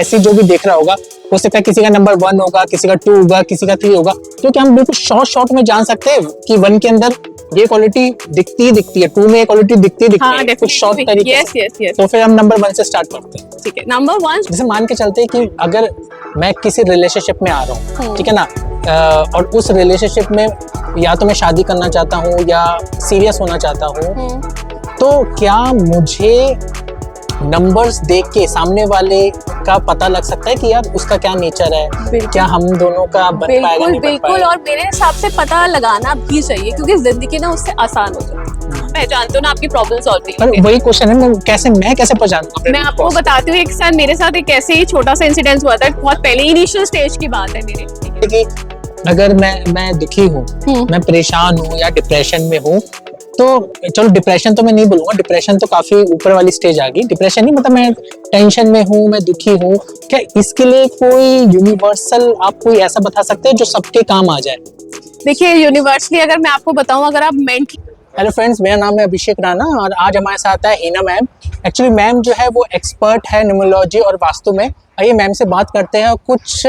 ऐसे जो भी देख रहा होगा हो सकता है किसी का नंबर 1 होगा, किसी का 2 होगा, किसी का 3 होगा, तो क्या हम बिल्कुल शॉर्ट में जान सकते हैं कि 1 के अंदर ये क्वालिटी दिखती है, 2 में ये क्वालिटी दिखती है कुछ शॉर्ट तरीके से। तो फिर हम नंबर 1 से स्टार्ट करते हैं। ठीक है, नंबर 1 जैसे मान के चलते हैं कि अगर मैं किसी रिलेशनशिप में आ रहा हूँ, ठीक है ना, और उस रिलेशनशिप में या तो मैं शादी करना चाहता हूँ या सीरियस होना चाहता हूँ, तो क्या मुझे नंबर्स देख के सामने वाले का पता लग सकता है कि यार उसका क्या नेचर है, क्या हम दोनों का बन पाएगा नहीं बन पाएगा? और मेरे हिसाब से पता लगाना भी चाहिए, क्योंकि जिंदगी ना उससे आसान हो जाती है। पहचानते हो ना, आपकी प्रॉब्लम सॉल्व नहीं होती। वही क्वेश्चन है, मैं कैसे पहचानूं? मैं आपको बताती हूँ, एक साथ मेरे साथ एक ऐसे ही छोटा सा इंसिडेंट हुआ था, बहुत पहले इनिशियल स्टेज की बात है मेरे। कि अगर मैं दुखी हूँ, मैं परेशान हूँ या डिप्रेशन में हूँ, तो चलो डिप्रेशन तो मैं नहीं बोलूंगा, डिप्रेशन तो काफी ऊपर वाली स्टेज आ गई। डिप्रेशन नहीं, मतलब मैं टेंशन में हूँ, मैं दुखी हूँ, क्या इसके लिए कोई यूनिवर्सल आप कोई ऐसा बता सकते हैं जो सबके काम आ जाए? देखिए, यूनिवर्सली अगर मैं आपको बताऊं, अगर आप मेंटली। हेलो फ्रेंड्स, मेरा नाम है अभिषेक राणा और आज हमारे साथ है हिना मैम। एक्चुअली मैम जो है वो एक्सपर्ट है न्यूमरोलॉजी और वास्तु में। आइए मैम से बात करते हैं और कुछ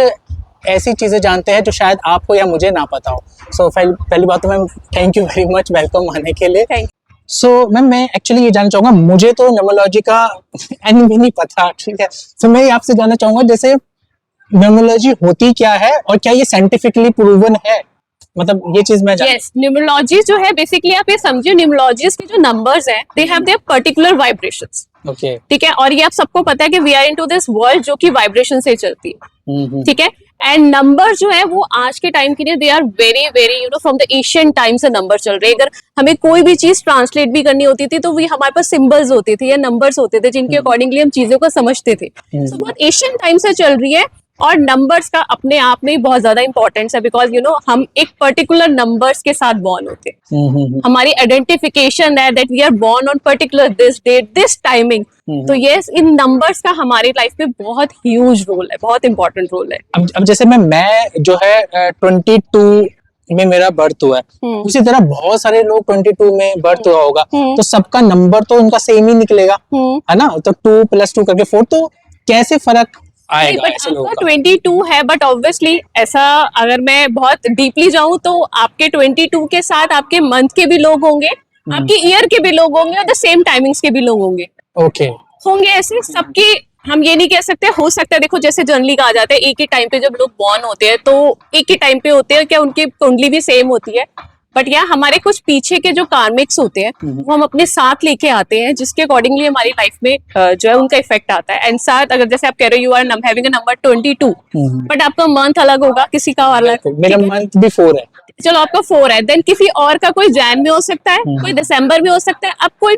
ऐसी चीज़ें जानते हैं जो शायद आपको या मुझे ना पता हो। सो पहली बात तो ma'am thank you very much welcome आने के लिए। सो मैम मैं एक्चुअली ये जानना चाहूँगा, मुझे तो न्यूमरोलॉजी का एनी भी नहीं पता, ठीक है। तो मैं आपसे जानना चाहूँगा जैसे न्यूमरोलॉजी होती क्या है और क्या ये साइंटिफिकली प्रूवन है, मतलब ये चीज मैं न्यूमरोलॉजी जो है, बेसिकली आप ये समझिए, न्यूमरोलॉजिस्ट के जो नंबर्स हैं, they have their particular vibrations. Okay, ठीक है, और ये आप सबको पता है कि we are into this world जो कि वाइब्रेशन से चलती है। ठीक है, एंड नंबर जो है वो आज के टाइम के लिए they are very very from the Asian time से नंबर चल रहे हैं। अगर हमें कोई भी चीज ट्रांसलेट भी करनी होती थी तो वो हमारे पास सिंबल्स होते थे या नंबर्स होते थे, जिनके अकॉर्डिंगली हम चीजों को समझते थे। तो बहुत एशियन टाइम से चल रही है और नंबर्स का अपने आप में बहुत ज्यादा इंपॉर्टेंस है, बिकॉज हम एक पर्टिकुलर नंबर्स के साथ बॉर्न होते हैं। हमारी आइडेंटिफिकेशन है that we are born on particular this date this timing. तो यस, इन नंबर्स का हमारी लाइफ में बहुत ह्यूज रोल है, बहुत इंपॉर्टेंट रोल है। अब जैसे मैं जो है 22 में मेरा बर्थ हुआ है, उसी तरह बहुत सारे लोग 22 में बर्थ हुआ होगा, तो सबका नंबर तो उनका सेम ही निकलेगा, है ना? तो 2 + 2 करके 4, तो कैसे फर्क आएगा? बट आपका 22 है, बट ऑब्वियसली ऐसा अगर मैं बहुत डीपली जाऊं तो आपके 22 के साथ आपके मंथ के भी लोग होंगे, आपके ईयर के भी लोग होंगे और द सेम टाइमिंग्स के भी लोग होंगे। ओके, होंगे ऐसे सबके, हम ये नहीं कह सकते, हो सकता है। देखो, जैसे जनरली कहा जाता है एक ही टाइम पे जब लोग बॉर्न होते हैं तो एक ही टाइम पे होते हैं, क्या उनकी कुंडली भी सेम होती है? बट या हमारे कुछ पीछे के जो कार्मिक्स होते हैं वो हम अपने साथ लेके आते हैं, जिसके अकॉर्डिंगली हमारी लाइफ में जो है उनका इफेक्ट आता है। एंड साथ अगर जैसे आप कह रहे हो you are having a number 22, but आपका मंथ अलग होगा, किसी का अलग। मेरा मंथ भी 4 है। चलो, आपका 4 है, देन किसी और का कोई जैन में हो सकता है, कोई दिसंबर में हो सकता है, अब कोई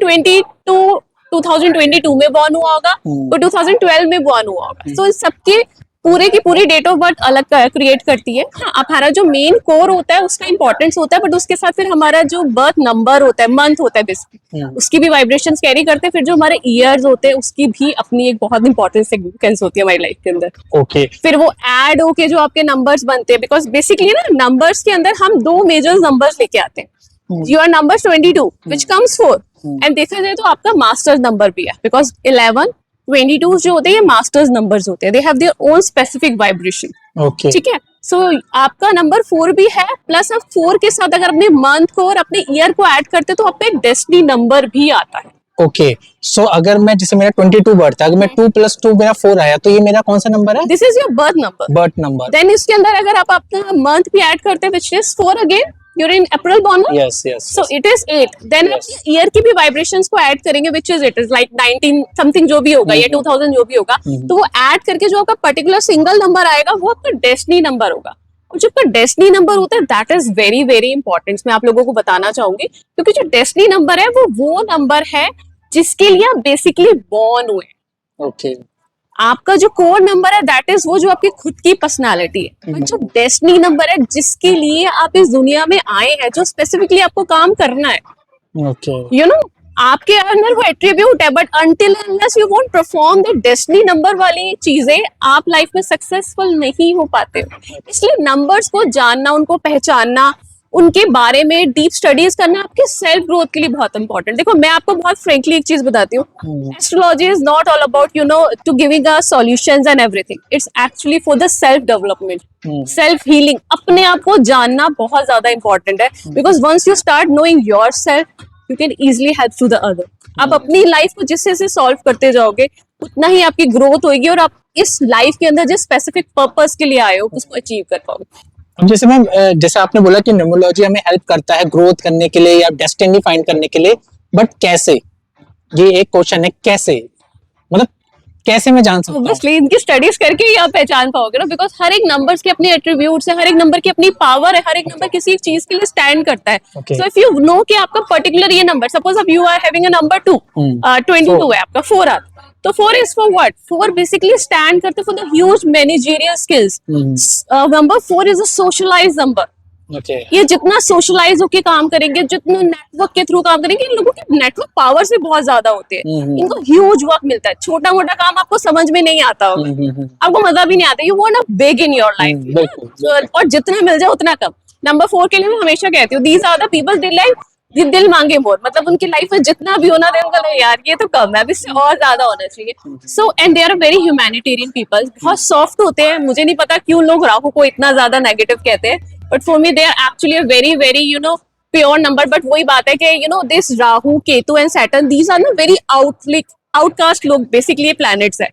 2022 में बॉर्न हुआ होगा, कोई 2012 में बॉर्न हुआ होगा। सो सबके पूरे की पूरी डेट ऑफ बर्थ अलग क्रिएट करती है। हाँ, हमारा जो मेन कोर होता है उसका इंपॉर्टेंस होता है, बट उसके साथ फिर हमारा जो बर्थ नंबर होता है, मंथ होता है बेसिकली, उसकी भी वाइब्रेशंस कैरी करते हैं। फिर जो हमारे ईयर्स होते हैं उसकी भी अपनी एक बहुत इंपॉर्टेंट सिग्निफिकेंस होती है हमारी लाइफ के अंदर। ओके, फिर वो ऐड होके जो आपके नंबर्स बनते हैं, बिकॉज बेसिकली ना नंबर्स के अंदर हम 2 मेजर नंबर्स लेके आते हैं। Your number 22 which comes 4, and देखा जाए तो आपका मास्टर्स नंबर भी है, बिकॉज 11 22 जो होते हैं ये मास्टर्स नंबर्स होते हैं, they have their own specific vibration. Okay, ठीक है, सो आपका नंबर 4 भी है, प्लस आप 4 के साथ अगर अपने मंथ को और अपने ईयर को ऐड करते तो आपका एक डेस्टिनी नंबर भी आता है। ओके, सो अगर मैं जैसे मेरा 22 बर्थ है, अगर मैं 2 + 2 मेरा 4 आया, तो ये मेरा कौन सा नंबर है? This is your birth number. Then इसके अंदर अगर आप अपना मंथ भी ऐड करते हैं which is 4 again, you're in April born, yes, so it is 8, then आप ईयर की भी वाइब्रेशंस को ऐड करेंगे which is it is like 19 something जो भी होगा या 2000 जो भी होगा, तो वो ऐड करके जो आपका पर्टिकुलर सिंगल नंबर आएगा वो आपका डेस्टिनी नंबर होगा। और जो आपका डेस्टिनी नंबर होता है that is very very important, मैं आप लोगों को बताना चाहूंगी, क्योंकि जो डेस्टिनी नंबर है वो नंबर है जिसके लिए आप बेसिकली बॉर्न हुए। ओके, आपका जो कोर नंबर है दैट इज वो जो आपकी खुद की पर्सनालिटी है। जो डेस्टिनी नंबर है जिसके लिए आप इस दुनिया में आए हैं, जो स्पेसिफिकली आपको काम करना है। ओके, आपके अंदर वो एट्रीब्यूट है, but until unless you won't perform the destiny number वाली चीजें आप लाइफ में सक्सेसफुल नहीं हो पाते हो। इसलिए नंबर्स को जानना, उनको पहचानना, उनके बारे में डीप स्टडीज करना आपके सेल्फ ग्रोथ के लिए बहुत इंपॉर्टेंट। देखो मैं आपको बहुत फ्रेंकली एक चीज बताती हूँ, astrology is not all about to giving us solutions and everything, it's actually for the self development, self healing. अपने आप को जानना बहुत ज्यादा इंपॉर्टेंट है, because once you start knowing yourself you can easily help to the other. आप अपनी life को जिससे से सॉल्व करते जाओगे उतना ही आपकी ग्रोथ होगी और आप इस लाइफ के अंदर जिस स्पेसिफिक पर्पस के लिए आए हो उसको अचीव कर पाओगे। अब जैसे मैम, जैसे आपने बोला कि न्यूमरोलॉजी हमें हेल्प करता है ग्रोथ करने के लिए या डेस्टिनी फाइंड करने के लिए, बट कैसे? ये एक क्वेश्चन है, कैसे? मतलब कैसे मैं जान सकता हूँ? ऑब्वियसली इनकी स्टडीज करके ही आप पहचान पाओगे ना, बिकॉज हर एक नंबर्स के अपने एट्रीब्यूट्स है, हर एक नंबर की अपनी पावर है, हर एक नंबर किसी चीज के लिए स्टैंड करता है। सो इफ यू नो कि आपका पर्टिकुलर ये नंबर, सपोज अब you are having a number 2, 22 है आपका, 4 आता, तो 4 is for what? 4 basically stand करते for the huge managerial skills. Number 4 is a socialised number. ये जितना सोशलाइज होके काम करेंगे, जितना नेटवर्क के थ्रू काम करेंगे, इन लोगों के नेटवर्क पावर्स भी बहुत ज्यादा होते हैं, इनको ह्यूज वर्क मिलता है। छोटा मोटा काम आपको समझ में नहीं आता होगा, आपको मजा भी नहीं आता, you want a big in your life, और जितना मिल जाए उतना कम। नंबर 4 के लिए मैं हमेशा कहती हूँ, these are the people they like दिल मांगे मोर, मतलब उनकी लाइफ में जितना भी होना दे उनका नहीं यार ये तो कम है, अब इससे और ज्यादा होना चाहिए। So and they are very humanitarian people, बहुत सॉफ्ट होते हैं। मुझे नहीं पता क्यों लोग राहु को इतना ज्यादा नेगेटिव कहते हैं, but for me they are actually a very very pure number. But वही बात है कि this Rahu, Ketu and Saturn, these are no very outcast लोग, बेसिकली ये प्लैनेट्स है,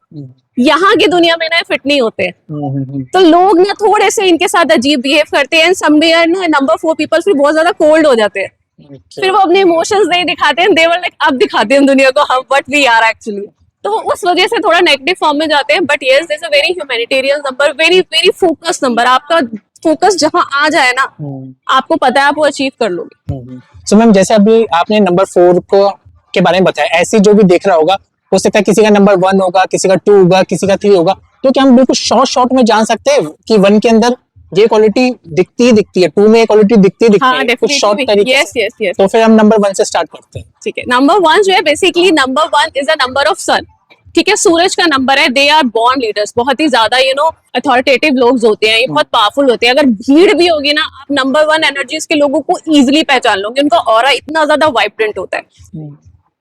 यहाँ की दुनिया में ना फिट नहीं होते हैं। तो लोग ना थोड़े से इनके साथ अजीब बिहेव करते हैं, समवेयर ना नंबर 4 पीपल फिर बहुत ज्यादा कोल्ड हो जाते हैं, फिर वो अपने इमोशंस नहीं दिखाते हैं, दे वर लाइक अब दिखाते हैं दुनिया को हम व्हाट वी आर एक्चुअली, तो उस वजह से थोड़ा नेगेटिव फॉर्म में जाते हैं। But yes, this a very humanitarian number, very very focus number. आपका फोकस जहां आ जाए ना, आपको पता है आप वो अचीव कर लोगे। सो मैम, जैसे अभी आपने नंबर 4 को के बारे में बताया, ऐसे जो भी देख रहा होगा, हो सकता है किसी का नंबर 1 होगा, किसी का 2 होगा, किसी का 3 होगा, तो क्या हम बिल्कुल शॉर्ट में जान सकते हैं कि 1 के अंदर ये क्वालिटी दिखती है, 2 में ये क्वालिटी दिखती है, कुछ शॉर्ट तरीके से? तो फिर हम नंबर 1 से स्टार्ट करते हैं। ठीक है, नंबर 1 जो है basically number 1 is a number of sun. ठीक है, सूरज का नंबर है, दे आर बॉर्न लीडर्स, बहुत ही ज्यादा अथॉरिटेटिव लोग होते हैं, ये बहुत पावरफुल होते हैं। अगर भीड़ भी होगी ना, आप नंबर 1 एनर्जीज के लोगों को इजिली पहचान लोगे, उनका ऑरा इतना ज्यादा वाइब्रेंट होता है।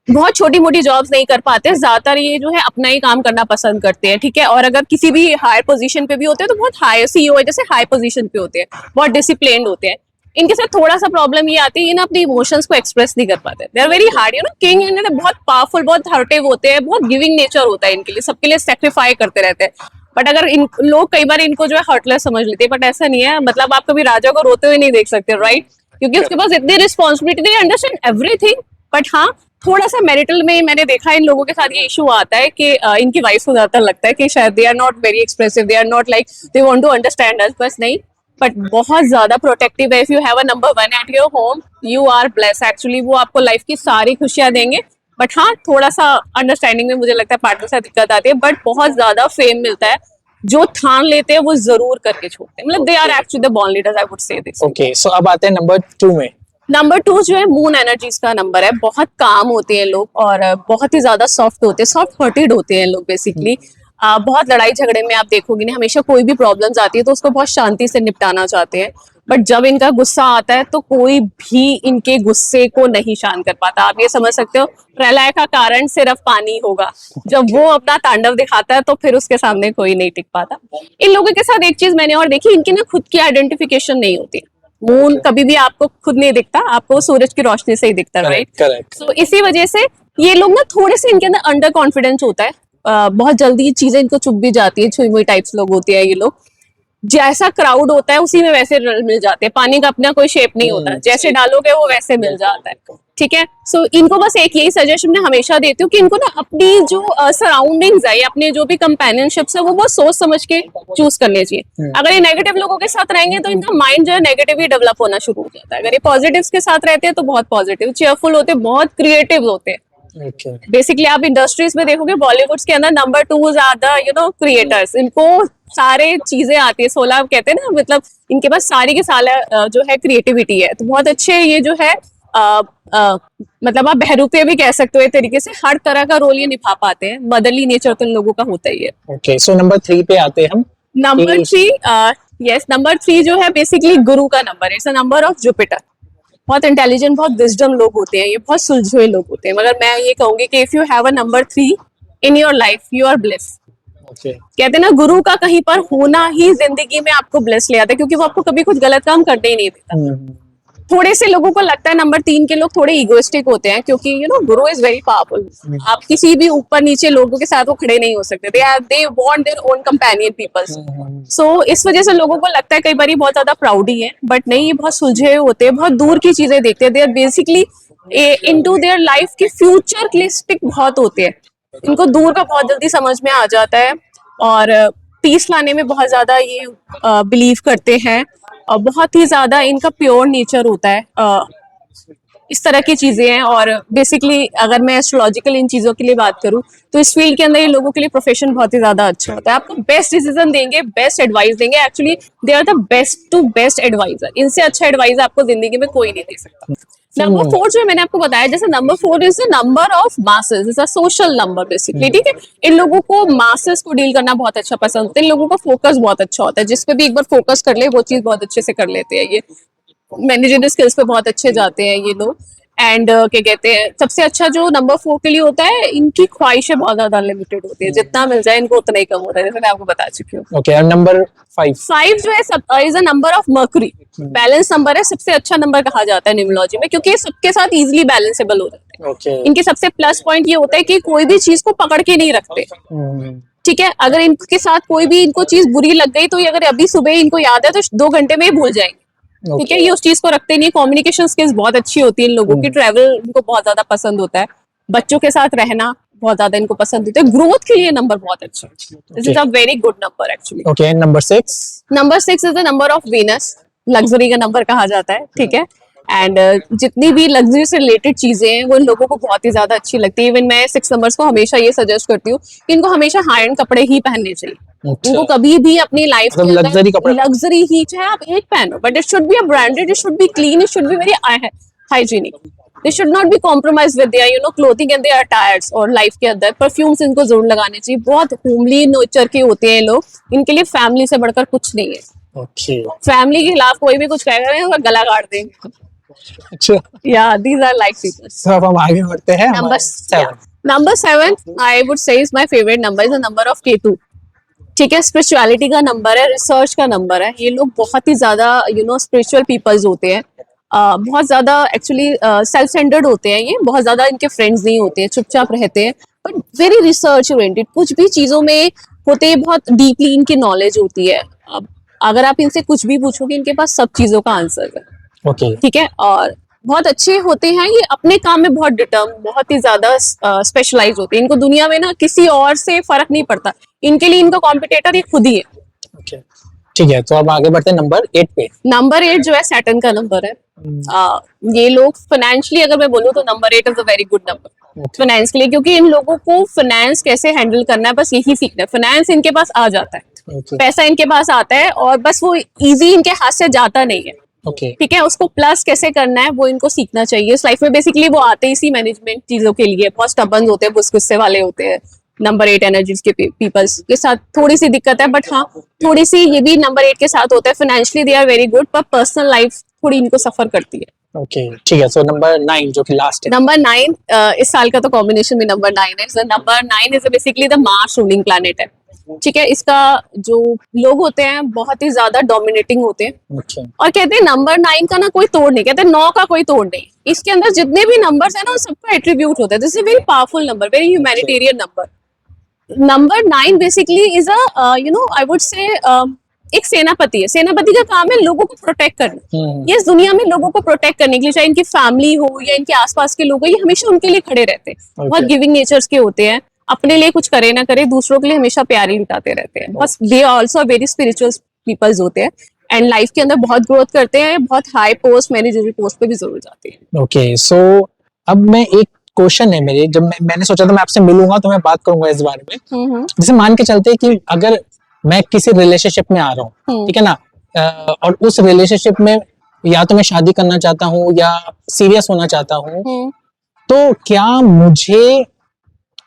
बहुत छोटी मोटी जॉब्स नहीं कर पाते, ज्यादातर ये जो है अपना ही काम करना पसंद करते हैं। ठीक है, और अगर किसी भी हायर पोजीशन पे भी होते हैं तो बहुत हाई सीईओ है जैसे हाई पोजीशन पे होते हैं, बहुत डिसिप्लिन्ड होते हैं। इनके साथ थोड़ा सा प्रॉब्लम ये आती है, ये ना अपने इमोशंस को एक्सप्रेस नहीं कर पाते, they are very hard, king इनके बहुत पावरफुल, बहुत हर्टिव होते हैं, बहुत गिविंग नेचर होता है इनके लिए, सबके लिए सेक्रीफाई करते रहते हैं। बट अगर इन लोग कई बार इनको जो है हर्टलेस समझ लेते हैं, बट ऐसा नहीं है। मतलब आप कभी राजा को रोते हुए नहीं देख सकते, राइट? क्योंकि उसके पास इतनी responsibility, they understand everything. But हाँ, थोड़ा सा मैरिटल में मैंने देखा इन लोगों के साथ ये इशू आता है कि इनकी वाइफ को ज्यादातर लगता है कि शायद they are not very expressive, they are not like they want to understand us, बस नहीं, बट बहुत ज्यादा प्रोटेक्टिव है। If you have a number 1 at your home, you are blessed actually, वो आपको लाइफ की सारी खुशियां देंगे। बट हाँ, थोड़ा सा अंडरस्टैंडिंग में मुझे लगता है पार्टनर से दिक्कत आती है, बट बहुत ज्यादा फेम मिलता है। जो ठान लेते हैं वो जरूर करके छोड़ते हैं, मतलब they are actually the born leaders, I would say this. Okay, so अब आते हैं नंबर 2 में। नंबर 2 जो है मून एनर्जीज का नंबर है, बहुत काम होते हैं लोग और बहुत ही ज्यादा सॉफ्ट होते हैं, सॉफ्ट हार्टेड होते हैं लोग बेसिकली। बहुत लड़ाई झगड़े में आप देखोगे ना, हमेशा कोई भी प्रॉब्लम्स आती है तो उसको बहुत शांति से निपटाना चाहते हैं। बट जब इनका गुस्सा आता है तो कोई भी इनके गुस्से को नहीं शांत कर पाता। आप ये समझ सकते हो, प्रलय का कारण सिर्फ पानी होगा, जब वो अपना तांडव दिखाता है तो फिर उसके सामने कोई नहीं टिक पाता। इन लोगों के साथ एक चीज मैंने और देखी, इनकी ना खुद की आइडेंटिफिकेशन नहीं होती। मून कभी भी आपको खुद नहीं दिखता, आपको सूरज की रोशनी से ही दिखता है, राइट? सो इसी वजह से ये लोग ना थोड़े से इनके अंदर अंडर कॉन्फिडेंस होता है, बहुत जल्दी चीजें इनको चुभ भी जाती है, छुई मुई टाइप्स लोग होते हैं ये लोग। जैसा क्राउड होता है उसी में वैसे मिल जाते हैं, पानी का अपना कोई शेप नहीं होता, जैसे डालोगे वो वैसे मिल जाता है। ठीक है, सो इनको बस एक यही सजेशन मैं हमेशा देती हूँ कि इनको ना अपनी जो सराउंडिंग्स है, अपने जो भी कंपेनियनशिप्स है, वो बहुत सोच समझ के चूज करने चाहिए। अगर ये नेगेटिव लोगों के साथ रहेंगे तो इनका माइंड जो है नेगेटिव ही डेवलप होना शुरू हो जाता है। अगर ये पॉजिटिव्स के साथ रहते हैं तो बहुत पॉजिटिव, चेयरफुल होते हैं, बहुत क्रिएटिव होते हैं। बेसिकली आप इंडस्ट्रीज में देखोगे, बॉलीवुड के अंदर नंबर 2 आर द क्रिएटर्स, इनको सारे चीजें आती है, 16 कहते हैं ना, मतलब इनके पास सारी के साल जो है क्रिएटिविटी है, तो बहुत अच्छे ये जो है मतलब आप बहरूपे भी कह सकते हो एक तरीके से, हर तरह का रोल ये निभा पाते हैं। मदरली नेचर तो इन लोगों का होता ही है। ओके, सो नंबर 3 पे आते हैं हम। नंबर 3 यस, नंबर 3 जो है बेसिकली गुरु का नंबर है, it's a number of Jupiter. बहुत इंटेलिजेंट, बहुत विजडम लोग होते हैं, ये बहुत सुलझे लोग होते हैं, मगर मैं ये कहूंगी कि if you have a number 3 in your life you are bless. Okay. कहते हैं ना, गुरु का कहीं पर होना ही जिंदगी में आपको ब्लेस ले आता है, क्योंकि वो आपको कभी कुछ गलत काम करने ही नहीं देता। थोड़े से लोगों को लगता है नंबर 3 के लोग थोड़े इगोइस्टिक होते हैं, क्योंकि you know Guru is very powerful. आप किसी भी ऊपर नीचे लोगों के साथ वो खड़े नहीं हो सकते, they want their own companion peoples. So इस वजह से लोगों को लगता है कई बार बहुत ज्यादा प्राउडी है, बट नहीं, ये बहुत सुलझे होते हैं, बहुत दूर की चीजें देखते हैं। They are basically into their life की फ्यूचरिस्टिक बहुत होते हैं, इनको दूर का बहुत जल्दी समझ में आ जाता है, और पीस लाने में बहुत ज्यादा ये बिलीव करते हैं, और बहुत ही ज्यादा इनका प्योर नेचर होता है। इस तरह की चीजें हैं। और बेसिकली अगर मैं एस्ट्रोलॉजिकल इन चीजों के लिए बात करूं तो इस फील्ड के अंदर ये लोगों के लिए प्रोफेशन बहुत ही ज्यादा अच्छा होता है। आपको बेस्ट डिसीजन देंगे, बेस्ट एडवाइस देंगे, actually they are the best to best advisor. इनसे अच्छा एडवाइस आपको जिंदगी में कोई नहीं दे सकता। नंबर 4 जो है, मैंने आपको बताया, जैसे number 4 is the number of masses, is a social number basically, ठीक है। इन लोगों को मासेस को डील करना बहुत अच्छा पसंद होता है, इन लोगों का फोकस बहुत अच्छा होता है, जिस पे भी एक बार फोकस कर ले वो चीज बहुत अच्छे से कर लेते हैं। ये मैनेजरियल स्किल्स पे बहुत अच्छे जाते हैं ये लोग। एंड क्या कहते हैं, सबसे अच्छा जो नंबर 4 के लिए होता है, इनकी ख्वाहिशें बहुत ज्यादा अनलिमिटेड होती है, जितना मिल जाए इनको उतना ही कम होता है, जैसे मैं आपको बता चुकी हूँ। ओके, और नंबर 5 जो है is a number of mercury, balance number है, सबसे अच्छा नंबर कहा जाता है न्यूमरोलॉजी में, क्योंकि ये सबके साथ इजीली बैलेंसेबल हो जाते हैं। ओके। इनके सबसे प्लस पॉइंट ये होता है कि कोई भी चीज को पकड़ के नहीं रखते, ठीक है। अगर इनके साथ कोई भी इनको चीज बुरी लग गई तो ये अगर अभी सुबह इनको याद है तो 2 घंटे में ही भूल जाएंगे, ठीक है। ये उस चीज को रखते नहीं। कम्युनिकेशन स्किल्स बहुत अच्छी होती है इन लोगों की, ट्रैवल इनको बहुत ज्यादा पसंद होता है, बच्चों के साथ रहना बहुत ज्यादा इनको पसंद होता है। ग्रोथ के लिए नंबर बहुत अच्छा है, this is a very good number actually. Okay, number 6 is the number of Venus, luxury का नंबर कहा जाता है, ठीक है। एंड जितनी भी लग्जरी से रिलेटेड चीजें हैं वो इन लोगों को बहुत ही ज्यादा अच्छी लगती है। इवन मैं 6 नंबर्स को हमेशा ये सजेस्ट करती हूँ कि इनको हमेशा हाई एंड कपड़े ही पहनने चाहिए। इनको कभी भी अपनी लाइफ के अंदर लग्जरी ही, चाहे आप एक पहनो, but it should be a branded, it should be clean, it should be very hygienic, they should not be compromise with their you know clothing and their attires. और लाइफ के अंदर perfumes इनको जरूर लगाने चाहिए। बहुत होमली नेचर के होते हैं लोग, इनके लिए फैमिली से बढ़कर कुछ नहीं है। फैमिली के खिलाफ कोई भी कुछ कहेगा ना, गला काट देंगे। अच्छा, या दीज आर लाइक पीपल। सो अब हम आगे बढ़ते हैं। नंबर 7 आई वुड से is my favourite number, is the number of Ketu, ठीक है। स्पिरिचुअलिटी का नंबर है, रिसर्च का नंबर है। ये लोग बहुत ही ज्यादा यू नो स्पिरिचुअल पीपल्स होते हैं, बहुत ज्यादा एक्चुअली सेल्फ सेंटर्ड होते हैं। ये बहुत ज्यादा इनके फ्रेंड्स नहीं होते हैं, चुपचाप रहते हैं, बट वेरी रिसर्च ओरिएंटेड, कुछ भी चीजों में होते हैं, बहुत डीपली इनकी नॉलेज होती है। अब अगर आप इनसे कुछ भी पूछोगे इनके पास सब चीजों का आंसर है, ठीक है। और बहुत अच्छे होते हैं ये, अपने काम में बहुत डिटर्म, बहुत ही ज्यादा स्पेशलाइज होते हैं। इनको दुनिया में ना किसी और से फर्क नहीं पड़ता, इनके लिए इनका कॉम्पिटिटर ये खुद ही है। ठीक है, तो अब आगे बढ़ते हैं नंबर 8 पे। नंबर 8 जो है सैटर्न का नंबर है। ये लोग फाइनेंशियली अगर मैं बोलूँ तो number 8 is a very good number finance के लिए, क्योंकि इन लोगों को फाइनेंस कैसे हैंडल करना है बस यही सीखना है। फाइनेंस इनके पास आ जाता है, पैसा इनके पास आता है, और बस वो इजी इनके हाथ से जाता नहीं है, ठीक है। उसको प्लस कैसे करना है वो इनको सीखना चाहिए इस लाइफ में। बेसिकली वो आते ही इसी मैनेजमेंट चीजों के लिए, बहुत स्टबर्न होते हैं, गुस्से वाले होते हैं। नंबर 8 एनर्जीज के पीपल्स के साथ थोड़ी सी दिक्कत है, बट हाँ थोड़ी सी ये भी नंबर 8 के साथ होता है। Financially they are very good, पर पर्सनल लाइफ थोड़ी इनको सफर करती है। ओके, ठीक है। सो नंबर 9 जो कि लास्ट है। नंबर 9 इस साल का तो कॉम्बिनेशन में नंबर 9 है। Number 9 is basically the Mars ruling planet है, ठीक है। इसका जो लोग होते हैं बहुत ही ज्यादा डोमिनेटिंग होते हैं, और कहते हैं नंबर 9 का ना कोई तोड़ नहीं, कहते हैं 9 का कोई तोड़ नहीं। इसके अंदर जितने भी नंबर्स है ना, सबका एट्रीब्यूट होता है। This is very powerful number, very humanitarian number. Number 9 basically is a you know I would से एक सेनापति है। सेनापति का काम है लोगों को प्रोटेक्ट करना। ये इस दुनिया में लोगों को प्रोटेक्ट करने के लिए, चाहे इनकी फैमिली हो या इनके आसपास के लोग हो, ये हमेशा उनके लिए खड़े रहते हैं। बहुत गिविंग नेचर्स के होते हैं, अपने लिए कुछ करे ना करे, दूसरों के लिए हमेशा प्यार ही लुटाते रहते हैं। बस they also very spiritual peoples होते हैं, एंड लाइफ के अंदर बहुत ग्रोथ करते हैं, बहुत हाई पोस्ट मैनेजरियल पोस्ट पे भी जरूर जाते हैं। ओके, सो अब मैं एक क्वेश्चन है मेरे, जब मैंने सोचा था मैं आपसे मिलूंगा तो मैं बात करूंगा इस बारे में। जैसे मान के चलते हैं कि अगर मैं किसी रिलेशनशिप में आ रहा हूँ, ठीक है ना, और उस रिलेशनशिप में या तो मैं शादी करना चाहता हूँ या सीरियस होना चाहता हूँ, तो क्या मुझे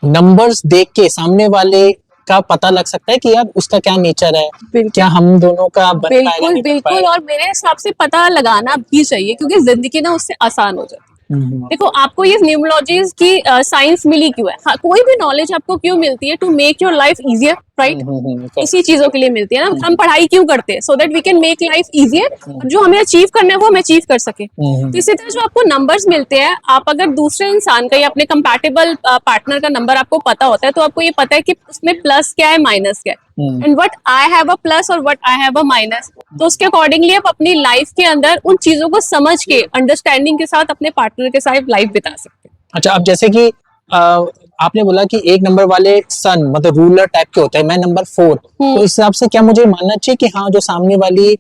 नंबर्स देख के सामने वाले का पता लग सकता है कि यार उसका क्या नेचर है, बिल्कुल। क्या हम दोनों का बन पाएगा बिल्कुल नहीं बन बिल्कुल, पाएगा। और मेरे हिसाब से पता लगाना भी चाहिए क्योंकि जिंदगी ना उससे आसान हो जाती है। हम्म, देखो आपको ये न्यूमरोलॉजीज की साइंस मिली क्यों है, हाँ, कोई भी नॉलेज आपको क्यों मिलती है, to make your life easier, right. correct. इसी चीजों के लिए मिलती है ना, हम पढ़ाई क्यों करते हैं, so that we can make life easier, जो हमें अचीव करना है वो हम अचीव कर सके। तो इसी तरह जो आपको नंबर्स मिलते हैं, आप अगर दूसरे इंसान का या अपने कंपैटिबल पार्टनर का नंबर आपको पता होता है तो आपको ये पता है कि उसमें प्लस क्या है माइनस क्या है, and what I have a plus और what I have a minus. तो उसके अकॉर्डिंगली आप अपनी लाइफ के अंदर उन चीजों को समझ के अंडरस्टैंडिंग के साथ अपने पार्टनर के साथ लाइफ बिता सकते हैं। अच्छा, अब जैसे कि आपने बोला कि एक नंबर वाले सन मतलब रूलर टाइप के होते हैं, मैं नंबर 4, तो इस हिसाब से क्या मुझे मानना चाहिए कि हाँ जो सामने वाली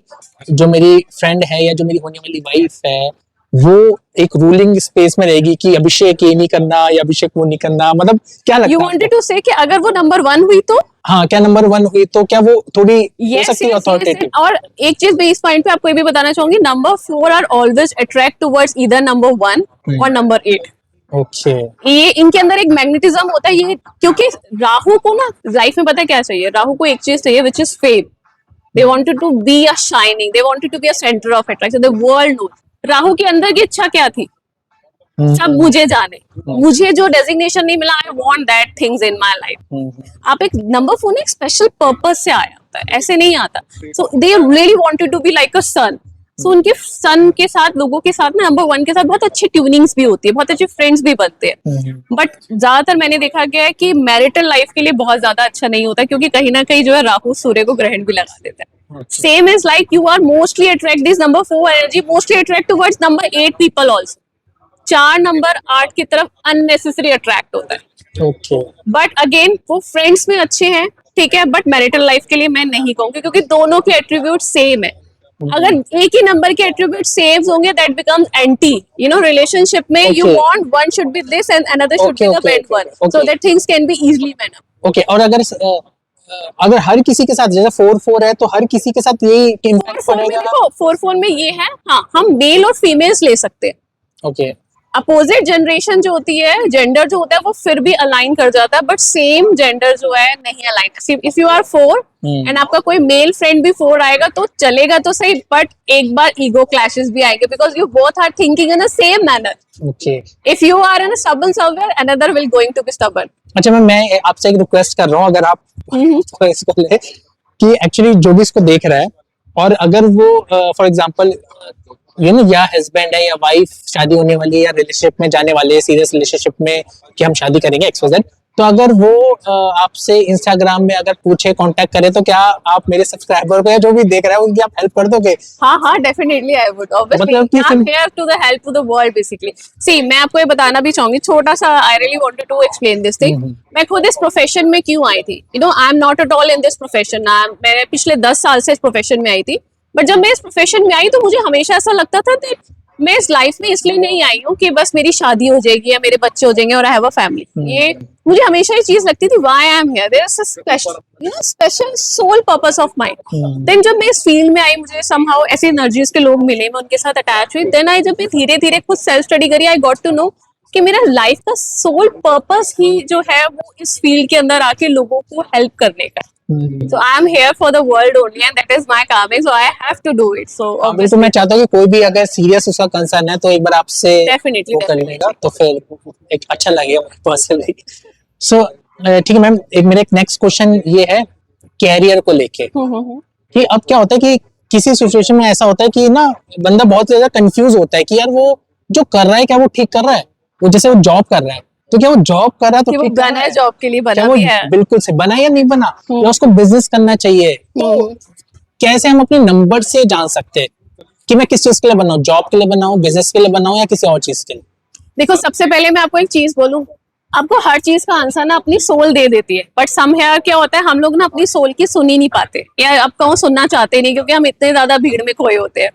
जो मेरी फ्रेंड है या जो मेरी होने वाली वाइफ है वो एक रूलिंग स्पेस में रहेगी कि अभिषेक ये नहीं करना या अभिषेक वो नहीं करना, मतलब क्या लगता यू है वांटेड आपको? टू से कि अगर वो नंबर 1 हुई तो हाँ, क्या नंबर 1 हुई तो क्या वो थोड़ी हो yes, सकती है yes, yes, अथॉरिटेटिव? yes. और एक चीज मैं इस पॉइंट पे आपको ये भी बताना चाहूंगी, number 4 are always attract towards either number 1 और नंबर 8। ओके। ये इनके अंदर एक मैग्नेटिज्म होता है, ये क्योंकि राहु को ना लाइफ में पता है क्या चाहिए, राहु को एक चीज चाहिए which is fame. They wanted to be a shining, they wanted to be a centre of attraction, the world knows. Rahu के अंदर की इच्छा क्या थी, सब मुझे जाने, मुझे जो डेजिग्नेशन नहीं मिला, I want that things in my life. आप एक नंबर 4 एक स्पेशल पर्पस से आया होता है, ऐसे नहीं आता। So they really wanted to be like a sun. So उनके सन के साथ, लोगों के साथ ना नंबर 1 के साथ बहुत अच्छी ट्यूनिंग्स भी होती है, बहुत अच्छे फ्रेंड्स भी बनते हैं। बट ज्यादातर मैंने देखा गया है कि मैरिटल लाइफ के लिए बहुत ज्यादा अच्छा नहीं होता, क्योंकि कहीं ना कहीं जो है राहु सूर्य को ग्रहण भी लगा देता है। Same is like you are mostly attract this number 4 energy mostly attract towards number 8 people also. 4 number 8 की तरफ अननेसेसरी अट्रैक्ट होता है। ओके। बट अगेन वो फ्रेंड्स में अच्छे हैं, ठीक है, बट मैरिटल लाइफ के लिए मैं नहीं कहूंगी, क्योंकि दोनों के एट्रीब्यूट सेम है। अगर एक ही नंबर के एट्रीब्यूट सेम होंगे that becomes anti, you know, relationship में you Okay. Want one should be this and another should Okay, be the okay, bad okay, one, so okay. That things can be easily man up. Okay, और अगर हर किसी के साथ जैसे 4-4 है तो हर किसी के साथ यही इम्पैक्ट 4 में पड़ेगा? देखो, 4 में ये है, हाँ, हम मेल और फीमेल्स ले सकते हैं। ओके। अपोजिट जनरेशन जो होती है, जेंडर जो होता है वो फिर भी अलाइन कर जाता है, बट सेम जेंडर जो है नहीं align. If you are 4 and आपका कोई मेल फ्रेंड भी 4 आएगा तो चलेगा तो सही, बट एक बार ईगो क्लैशेस भी आएंगे, because you both are thinking in the same manner. Okay. If you are in stubborn somewhere, another will going to be stubborn. अच्छा, मैं आपसे एक रिक्वेस्ट कर रहा हूँ, अगर आप तो इसको ले कि एक्चुअली जो भी इसको देख रहा है और अगर वो फॉर एग्जांपल यू नो या हस्बैंड है या वाइफ शादी होने वाली है या रिलेशनशिप में जाने वाले हैं, सीरियस रिलेशनशिप में कि हम शादी करेंगे XYZ, तो अगर वो आपसे इंस्टाग्राम में अगर पूछे, कांटेक्ट करे, तो क्या आप मेरे सब्सक्राइबर को या जो भी देख रहा है उनकी आप हेल्प कर दोगे? हाँ हाँ, डेफिनेटली आई वुड, ऑब्वियसली मतलब कि I am here to the help to the world basically. See, मैं आपको ये बताना भी चाहूंगी छोटा सा, I really wanted to explain this thing. मैं खुद इस प्रोफेशन में क्यों आई थी, you know, I am not at all in this profession. मैं पिछले 10 साल से इस प्रोफेशन में आई थी, बट जब मैं इस प्रोफेशन में आई तो मुझे हमेशा ऐसा लगता था कि मैं इस लाइफ में इसलिए नहीं आई हूँ कि बस मेरी शादी हो जाएगी या मेरे बच्चे हो जाएंगे और आई हैव अ फैमिली। ये मुझे हमेशा ये चीज लगती थी, why I am here, there is a special, you know, special soul purpose of mind. Then जब मैं इस फील्ड में आई, मुझे समहाउ ऐसे एनर्जीज के लोग मिले, मैं उनके साथ अटैच हुई। देन जब मैं धीरे धीरे खुद सेल्फ स्टडी करी, आई गॉट टू नो कि मेरा लाइफ का सोल पर्पस ही जो है वो इस फील्ड के अंदर आके लोगों को हेल्प करने का। So I am here for the world only, and that is my karmic. So I have to do it. So तो मैं चाहता हूँ कि कोई भी अगर सीरियस उसका कंसर्न है तो एक बार आपसे Definitely, वो कर लेगा तो फिर एक अच्छा लगेगा पर्सनली। सो ठीक है मैम, एक मेरा एक नेक्स्ट क्वेश्चन ये है कैरियर को लेके कि अब क्या होता है कि किसी सिचुएशन में ऐसा होता है कि ना बंदा बहुत ज्यादा कंफ्यूज होता है कि यार वो जो कर रहा है क्या वो ठीक कर रहा है, वो जैसे वो जॉब कर रहा है तो क्या वो जॉब कर रहा है तो कि वो ठीक कर बना रहा है, है, जॉब के लिए क्या बना वो भी है। बिल्कुल से बना या नहीं बना, या उसको बिजनेस करना चाहिए, तो कैसे हम अपने नंबर से जान सकते हैं कि मैं किस चीज के लिए बनाऊं, जॉब के लिए बनाऊं, बिजनेस के लिए बनाऊं या किसी और चीज के लिए? देखो, सबसे पहले मैं आपको एक चीज बोलूं, आपको हर चीज का आंसर ना अपनी सोल दे देती है, बट सम हेयर क्या होता है, हम लोग ना अपनी सोल की सुन ही नहीं पाते, या आप कहो सुनना चाहते नहीं, क्योंकि हम इतने ज्यादा भीड़ में खोए होते हैं।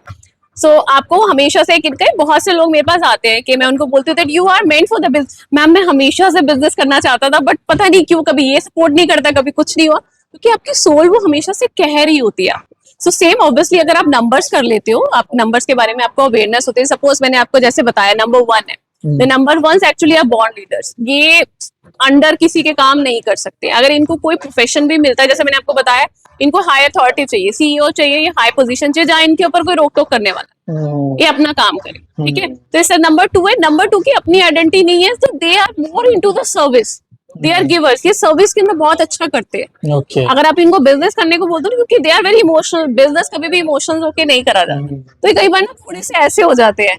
सो आपको हमेशा से बहुत से लोग मेरे पास आते हैं कि मैं उनको बोलती हूँ that you are meant for the business. Ma'am, मैं हमेशा से बिजनेस करना चाहता था, बट पता नहीं क्यों कभी ये सपोर्ट नहीं करता, कभी कुछ नहीं हुआ, क्योंकि आपकी सोल वो हमेशा से कह रही होती है। सो सेम ऑब्वियसली अगर आप नंबर्स कर लेते हो, आप नंबर्स के बारे में आपको अवेयरनेस होती है, सपोज मैंने आपको जैसे बताया नंबर 1 है, the number ones actually are born leaders. ये अंडर किसी के काम नहीं कर सकते। अगर इनको कोई प्रोफेशन भी मिलता है, जैसे मैंने आपको बताया, इनको हाई अथॉरिटी चाहिए, सीईओ चाहिए, ये हाई पोजीशन चाहिए जहाँ इनके ऊपर कोई रोक टोक करने वाला, ये अपना काम करे, ठीक है। तो इससे नंबर 2 है। नंबर 2 की अपनी आइडेंटिटी नहीं है, तो they are more into the service, they are givers. ये सर्विस के अंदर बहुत अच्छा करते हैं। ओके। अगर आप इनको बिजनेस करने को बोलते हो, क्योंकि they are very emotional, business कभी भी इमोशनल होके नहीं करा जाता। तो ये कई बार ना थोड़े से ऐसे हो जाते हैं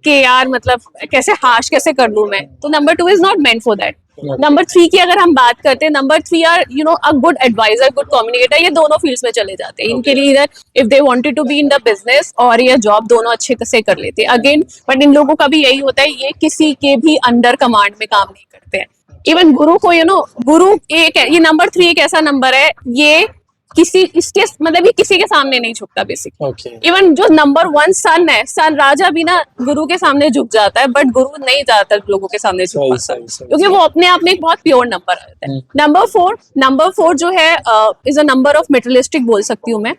कि यार मतलब कैसे हाश कैसे कर लूं मैं। तो number 2 is not meant for that. Number 3 की अगर हम बात करते हैं, number 3 are a good advisor, good communicator. ये दोनों फील्ड्स में चले जाते हैं। इनके लिए इधर if they wanted to be in the business और ये जॉब, दोनों अच्छे से कर लेते हैं अगेन। बट इन लोगों का भी यही होता है, ये किसी के भी अंडर कमांड में काम नहीं करते हैं। इवन गुरु को गुरु एक है, ये नंबर 3 एक ऐसा नंबर है, ये किसी इसके मतलब ये किसी के सामने नहीं झुकता बेसिकली। ओके। इवन जो नंबर 1 सन है, सन राजा भी ना गुरु के सामने झुक जाता है, बट गुरु नहीं ज्यादातर लोगों के सामने झुक पाता, क्योंकि वो अपने आप में एक बहुत प्योर नंबर रहता है। नंबर 4 जो है is a number of materialistic बोल सकती हूँ मैं।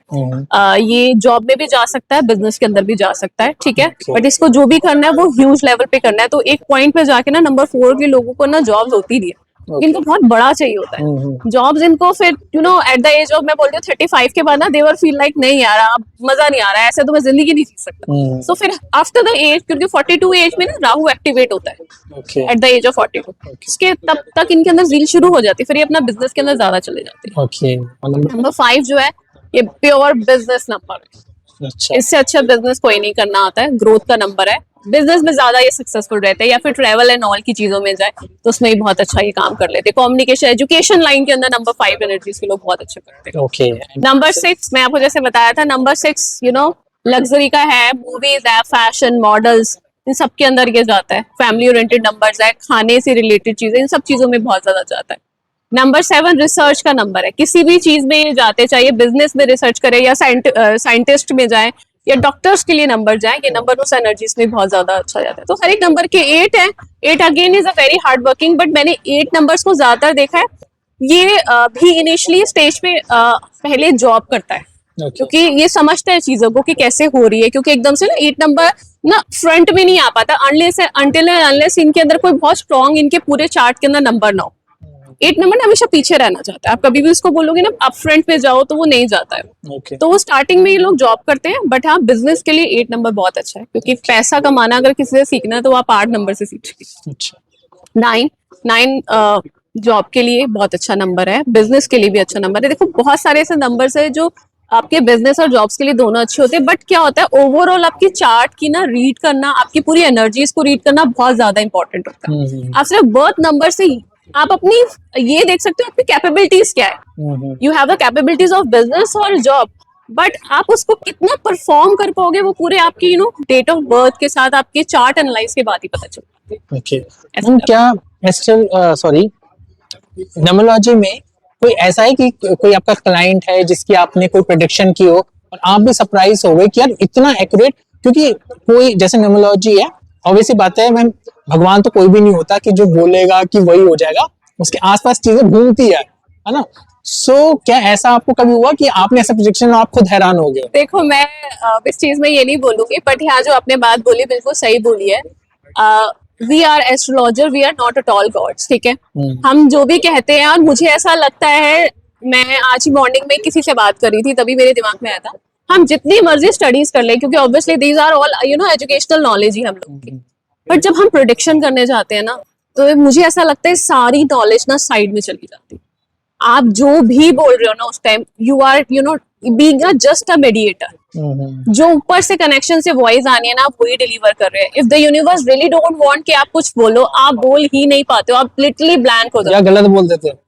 ये जॉब में भी जा सकता है, बिजनेस के अंदर भी जा सकता है, ठीक है। बट इसको जो भी करना है वो ह्यूज लेवल पे करना है। तो एक पॉइंट पे जाके ना नंबर 4 के लोगों को ना जॉब होती नहीं है। इनको बहुत बड़ा चाहिए होता है जॉब्स। इनको फिर एट द एज ऑफ, मैं बोल रही हूँ 35 के बाद ना दे वर फील लाइक नहीं यार अब मजा नहीं आ रहा है, ऐसे तो मैं जिंदगी नहीं जी सकता। सो फिर आफ्टर द एज, क्योंकि 42 एज में ना राहु एक्टिवेट होता है एट द एज ऑफ 42, इसके तब तक इनके अंदर जील शुरू हो जाती है, फिर ये अपना बिजनेस के अंदर ज्यादा चले जाते हैं। नंबर 5 जो है ये प्योर बिजनेस नंबर है। इससे अच्छा बिजनेस कोई नहीं करना आता है, ग्रोथ का नंबर है। बिजनेस में ज्यादा ये सक्सेसफुल रहते हैं, या फिर ट्रैवल एंड ऑल की चीजों में जाए तो उसमें ही बहुत अच्छा ये काम कर लेते हैं। कम्युनिकेशन, एजुकेशन लाइन के अंदर नंबर 5 एनर्जीज के लोग बहुत अच्छे करते हैं। ओके। नंबर 6 मैं आपको जैसे बताया था, नंबर 6 लग्जरी का है, मूवीज है, फैशन, मॉडल्स, इन सब के अंदर ये जाता है। फैमिली ओरिएंटेड नंबर्स है, खाने से रिलेटेड चीजें, इन सब चीजों में बहुत ज्यादा जाता है। नंबर 7 रिसर्च का नंबर है, किसी भी चीज में ये जाते, चाहे बिजनेस में रिसर्च करे या साइंटिस्ट में जाए या डॉक्टर्स के लिए नंबर जाए, ये नंबर उस एनर्जीज में बहुत ज्यादा अच्छा जाता है। तो हर एक नंबर के 8 है। 8 again is a very hard working, but मैंने 8 नंबर्स को ज्यादातर देखा है ये भी इनिशियली स्टेज पे पहले जॉब करता है, क्योंकि ये समझता है चीजों को कि कैसे हो रही है। क्योंकि एकदम से ना 8 नंबर ना फ्रंट में नहीं आ पाता अनलेस इनके अंदर कोई बहुत स्ट्रॉन्ग इनके पूरे चार्ट के अंदर नंबर ना हो। 8 नंबर ना हमेशा पीछे रहना चाहता है। आप कभी भी उसको बोलोगे ना अप फ्रंट पे जाओ तो वो नहीं जाता है। तो वो स्टार्टिंग में ये लोग जॉब करते हैं, बट हाँ बिजनेस के लिए 8 नंबर बहुत अच्छा है, क्योंकि पैसा कमाना अगर किसी से सीखना है तो आप 8 नंबर से सीखिए। 9 जॉब के लिए बहुत अच्छा नंबर है, बिजनेस के लिए भी अच्छा नंबर है। देखो बहुत सारे ऐसे नंबर्स है जो आपके बिजनेस और जॉब्स के लिए दोनों अच्छे होते हैं, बट क्या होता है ओवरऑल आपकी चार्ट की ना रीड करना, आपकी पूरी एनर्जीज को रीड करना बहुत ज्यादा इंपॉर्टेंट होता है। आप सिर्फ बर्थ नंबर से आप अपनी ये देख सकते हो आपकी कैपेबिलिटीज क्या है। You have the capabilities of business और जॉब, बट आप उसको कितना परफॉर्म कर पाओगे वो पूरे आपकी डेट ऑफ बर्थ के साथ आपके चार्ट एनालाइज के बाद ही पता चलता है। ओके। क्या सॉरी न्यूमरोलॉजी में कोई ऐसा है कि कोई आपका क्लाइंट है जिसकी आपने कोई प्रेडिक्शन की हो और आप भी सरप्राइज हो गए कि यार इतना एक्यूरेट? क्योंकि कोई जैसे न्यूमरोलॉजी है, ऑब्वियसली बात है मैम, भगवान तो कोई भी नहीं होता कि जो बोलेगा कि वही हो जाएगा, उसके आसपास चीजें घूमती है ना। सो क्या ऐसा आपको कभी हुआ कि आपने ऐसा प्रेडिक्शन और आप खुद हैरान हो गए? देखो मैं इस चीज में ये नहीं बोलूंगी, बट यहाँ जो आपने बात बोली बिल्कुल सही बोली है। We are astrologer, we are not at all gods, ठीक है। हम जो भी कहते हैं, और मुझे ऐसा लगता है, मैं आज ही मॉर्निंग में किसी से बात कर रही थी तभी मेरे दिमाग में आया था, हम जितनी मर्जी स्टडीज कर लें, क्योंकि obviously these are all educational knowledge ही हम लोग की, बट जब हम प्रेडिक्शन करने जाते हैं ना तो मुझे ऐसा लगता है सारी नॉलेज ना साइड में चली जाती है। आप जो भी बोल रहे हो ना उस time you are being just a mediator. जो ऊपर से कनेक्शन से वॉइस आनी है ना आप वही डिलीवर कर रहे हैं। If the universe really don't want कि आप कुछ बोलो, आप बोल ही नहीं पाते हो, आप लिटरली ब्लैंक हो जाते हो। या गलत बोल देते हो।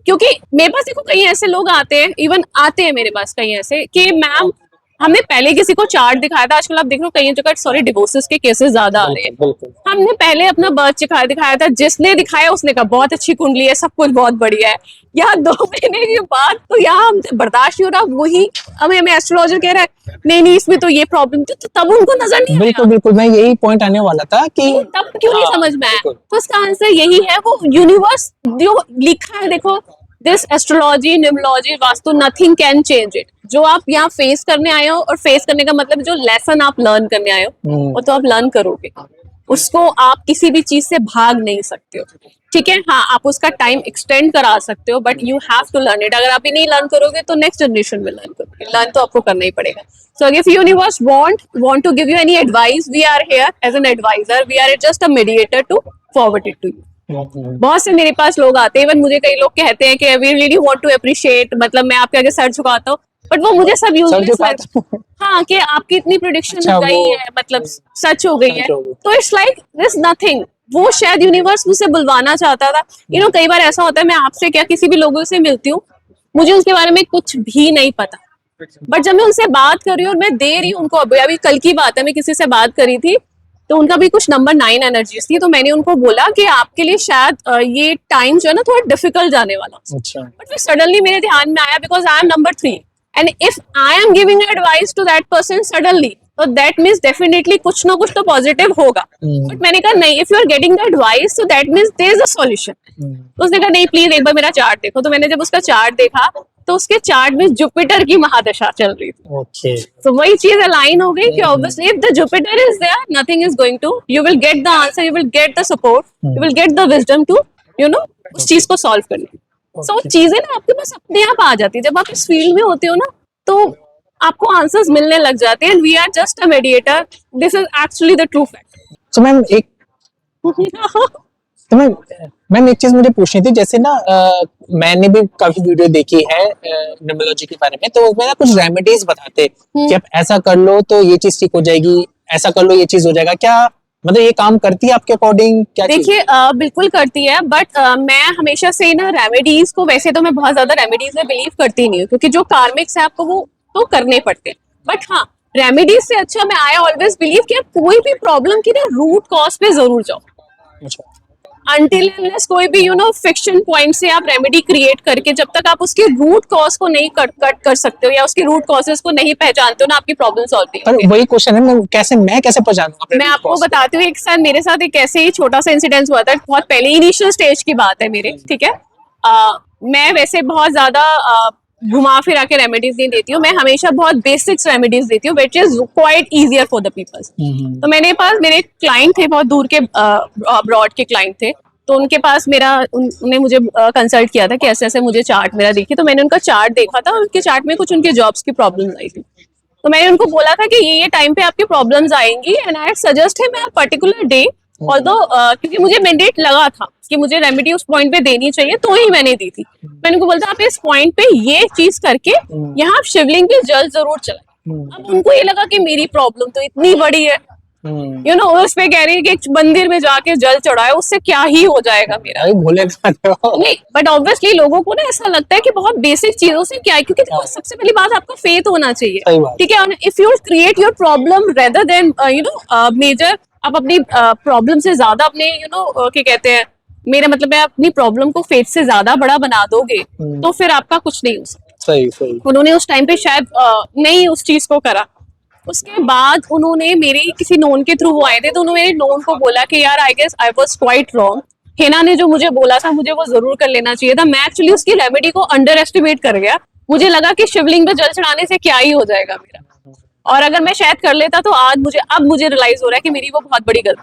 क्योंकि मेरे पास देखो कई ऐसे लोग आते हैं, इवन आते हैं मेरे पास कई ऐसे कि मैम हमने पहले किसी को चार्ट दिखाया था, आजकल आप देख रहे हो कई जगह डिवोर्सेस के केसेस ज्यादा आ रहे हैं। हमने पहले अपना बर्थ दिखाया था, जिसने दिखाया उसने कहा बहुत अच्छी कुंडली है, सब कुछ बहुत बढ़िया है। यहाँ 2 महीने के बाद तो यहाँ हमसे बर्दाश्त नहीं हो रहा, वही हमें एस्ट्रोलॉजर कह रहा है नहीं इसमें तो ये प्रॉब्लम थी, तो तब उनको नजर नहीं आया। बिल्कुल मैं यही पॉइंट आने वाला था कि तब क्यों नहीं समझ में आया। तो उसका आंसर यही है, वो यूनिवर्स जो लिखा है, देखो this astrology, numerology, vastu, nothing can change it. जो आप यहाँ फेस करने आए हो, और फेस करने का मतलब जो लेसन आप लर्न करने आए हो वो तो आप लर्न करोगे। उसको आप किसी भी चीज से भाग नहीं सकते हो, ठीक है। हाँ, आप उसका टाइम एक्सटेंड करा सकते हो, but you have to learn it. अगर आप ये नहीं लर्न करोगे तो नेक्स्ट जनरेशन में लर्न करोगे, लर्न तो आपको करना ही पड़ेगा। So if universe want to give you any advice, we are here as an advisor, we are just a mediator to forward it to you। बहुत से मेरे पास लोग आते हैं, इवन मुझे कई लोग कहते हैं कि we really want to appreciate, मतलब मैं आपके आगे सर झुकाता हूँ, बट वो मुझे सब हाँ कि आपकी इतनी प्रिडिक्शन अच्छा, गई है, मतलब सच हो गई है, तो इट्स लाइक दिस नथिंग। वो शायद यूनिवर्स मुझसे बुलवाना चाहता था। कई बार ऐसा होता है, मैं आपसे क्या किसी भी लोगों से मिलती हूँ, मुझे उसके बारे में कुछ भी नहीं पता, बट जब मैं उनसे बात कर रही हूँ और मैं दे रही हूँ उनको, अभी कल की बात है, मैं किसी से बात करी थी तो उनका भी कुछ नंबर 9 एनर्जीज थी, तो मैंने उनको बोला कि आपके लिए शायद ये टाइम जो है ना थोड़ा डिफिकल्ट जाने वाला। अच्छा। बट फिर सडनली मेरे ध्यान में आया, because I am number 3 and if I am giving advice to that person suddenly, तो दैट मीन्स डेफिनेटली कुछ ना कुछ तो पॉजिटिव होगा। बट मैंने कहा नहीं, if you are getting the advice तो that means there is a solution. तो उसने कहा नहीं प्लीज एक बार मेरा चार्ट देखो। तो मैंने जब उसका चार्ट देखा तो उसके चार्ट में जुपिटर की महादशा चल रही थी। ओके। तो वही चीज अलाइन हो गई कि obviously if the Jupiter is there, nothing is going to, you will get the answer, you will get the support, you will get the wisdom to उस चीज को सॉल्व करने। सो चीजें ना आपके पास अपने आप आ जाती है। जब आप इस फील्ड में होते हो ना तो आपको आंसर्स मिलने लग जाते हैं। We are just a mediator, this is actually the true fact. तो मैम एक चीज मुझे पूछनी थी, जैसे ना मैंने भी काफी वीडियो देखी है न्यूमरोलॉजी के बारे में, तो उसमें ना कुछ रेमेडीज बताते कि आप ऐसा कर लो तो ये चीज ठीक हो जाएगी, ऐसा कर लो ये चीज हो जाएगा। क्या मतलब ये काम करती है आपके अकॉर्डिंग? क्या देखिए बिल्कुल करती है, बट मैं हमेशा से ना रेमेडीज को, वैसे तो मैं बहुत ज्यादा रेमेडीज में बिलीव करती नहीं हूँ, क्योंकि जो कार्मिक्स है आपको वो तो करने पड़ते हैं। बट हाँ, रेमेडीज से अच्छा मैं आई ऑलवेज बिलीव कि आप कोई भी प्रॉब्लम की ना रूट कॉज पे जरूर जाओ। अच्छा। अनटिल अनलेस कोई भी फिक्शन पॉइंट से आप रेमेडी क्रिएट करके जब तक आप उसके रूट कॉज को नहीं कट कर सकते हो या उसके रूट कॉजेस को नहीं पहचानते हो ना, आपकी प्रॉब्लम सॉल्व नहीं होगी। पर वही क्वेश्चन है, मैं कैसे पहचानूं? मैं आपको बताती हूँ, एक साथ मेरे साथ एक ऐसे ही छोटा सा इंसिडेंस हुआ था, बहुत पहले इनिशियल स्टेज की बात है मेरे, ठीक है। मैं वैसे बहुत ज्यादा घुमा फिरा के रेमेडीज नहीं देती हूँ, मैं हमेशा बहुत बेसिक्स रेमेडीज देती हूँ, which is quite easier for the peoples. तो मेरे क्लाइंट थे, बहुत दूर के अब्रॉड के क्लाइंट थे, तो उनके पास उन्हें मुझे कंसल्ट किया था कि ऐसे ऐसे मुझे चार्ट मेरा देखिए। तो मैंने उनका चार्ट देखा था, उनके चार्ट में कुछ उनके जॉब्स की प्रॉब्लम्स आई थी। तो मैंने उनको बोला था कि ये टाइम पे आपकी प्रॉब्लम्स आएंगी and I suggest him a particular day, although क्योंकि मुझे मैंडेट लगा था कि मुझे रेमेडी उस पॉइंट पे देनी चाहिए, तो ही मैंने दी थी। मैंने उनको बोला था आप इस पॉइंट पे ये चीज करके यहाँ शिवलिंग पे जल जरूर चलाएं। अब उनको ये लगा कि मेरी प्रॉब्लम तो इतनी बड़ी है, उस पे कह रही है कि एक मंदिर में जाके जल चढ़ाए, उससे क्या ही हो जाएगा मेरा। नहीं, बट ऑब्वियसली लोगों को ना ऐसा लगता है कि बहुत बेसिक चीजों से क्या है, क्योंकि सबसे पहली बात आपका फेथ होना चाहिए, ठीक है। If you create your problem rather than major, आप अपनी प्रॉब्लम से ज्यादा अपने क्या कहते हैं, मेरा मतलब है अपनी प्रॉब्लम को फेथ से ज्यादा बड़ा बना दोगे तो फिर आपका कुछ नहीं हो सकता। सही। उन्होंने उस टाइम पे शायद नहीं उस चीज को करा। उसके बाद उन्होंने मेरे किसी नोन के थ्रू वो आए थे, तो उन्होंने मेरे नोन को बोला कि यार I guess I was quite wrong, Heena ने जो मुझे बोला था मुझे वो जरूर कर लेना चाहिए था। मैं एक्चुअली उसकी रेमेडी को अंडर एस्टिमेट कर गया। मुझे लगा कि शिवलिंग पे जल चढ़ाने से क्या ही हो जाएगा मेरा, और अगर मैं शायद कर लेता तो अब मुझे रियलाइज हो रहा है कि मेरी वो बहुत बड़ी गलती।